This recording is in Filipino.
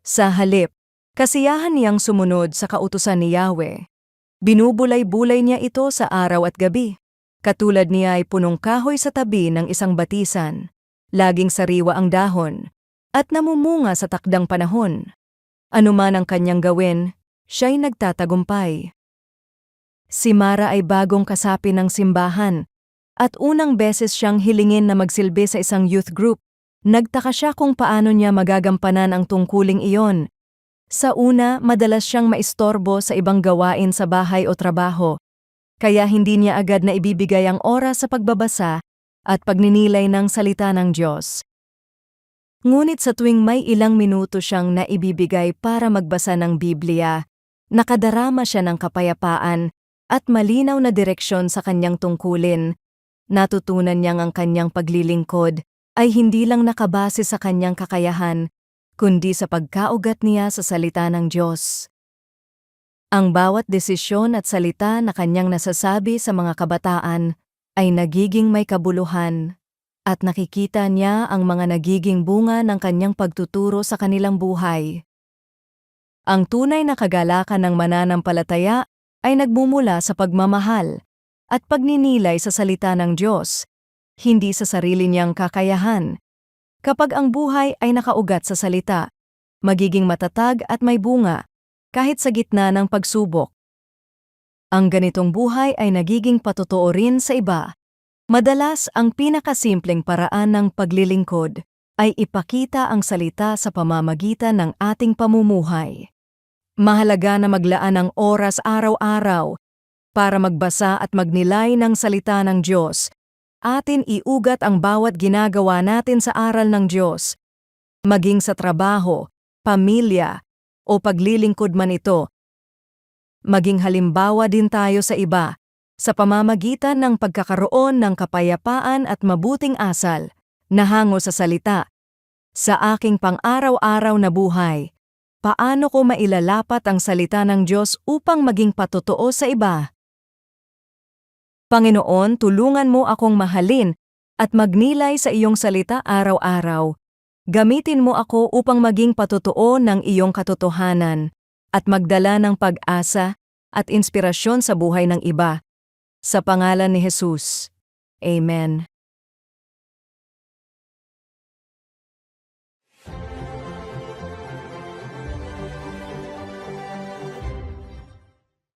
Sa halip, kasiyahan niyang sumunod sa kautusan ni Yahweh. Binubulay-bulay niya ito sa araw at gabi. Katulad niya ay punong kahoy sa tabi ng isang batisan. Laging sariwa ang dahon, at namumunga sa takdang panahon. Anuman ang kanyang gawin, siya'y nagtatagumpay. Si Mara ay bagong kasapi ng simbahan, at unang beses siyang hilingin na magsilbi sa isang youth group. Nagtaka siya kung paano niya magagampanan ang tungkuling iyon. Sa una, madalas siyang maistorbo sa ibang gawain sa bahay o trabaho, kaya hindi niya agad na ibibigay ang oras sa pagbabasa at pagninilay ng salita ng Diyos. Ngunit sa tuwing may ilang minuto siyang naibibigay para magbasa ng Biblia, nakadarama siya ng kapayapaan at malinaw na direksyon sa kanyang tungkulin. Natutunan niyang ang kanyang paglilingkod ay hindi lang nakabase sa kanyang kakayahan, kundi sa pagkaugat niya sa salita ng Diyos. Ang bawat desisyon at salita na kanyang nasasabi sa mga kabataan ay nagiging may kabuluhan, at nakikita niya ang mga nagiging bunga ng kanyang pagtuturo sa kanilang buhay. Ang tunay na kagalakan ng mananampalataya ay nagmumula sa pagmamahal at pagninilay sa salita ng Diyos, hindi sa sarili niyang kakayahan. Kapag ang buhay ay nakaugat sa salita, magiging matatag at may bunga, kahit sa gitna ng pagsubok. Ang ganitong buhay ay nagiging patotoo rin sa iba. Madalas ang pinakasimpleng paraan ng paglilingkod ay ipakita ang salita sa pamamagitan ng ating pamumuhay. Mahalaga na maglaan ng oras araw-araw para magbasa at magnilay ng salita ng Diyos. Atin iugat ang bawat ginagawa natin sa aral ng Diyos, maging sa trabaho, pamilya, o paglilingkod man ito. Maging halimbawa din tayo sa iba, sa pamamagitan ng pagkakaroon ng kapayapaan at mabuting asal, na hango sa salita. Sa aking pang-araw-araw na buhay, paano ko mailalapat ang salita ng Diyos upang maging patotoo sa iba? Panginoon, tulungan mo akong mahalin at magnilay sa iyong salita araw-araw. Gamitin mo ako upang maging patotoo ng iyong katotohanan at magdala ng pag-asa at inspirasyon sa buhay ng iba. Sa pangalan ni Jesus. Amen.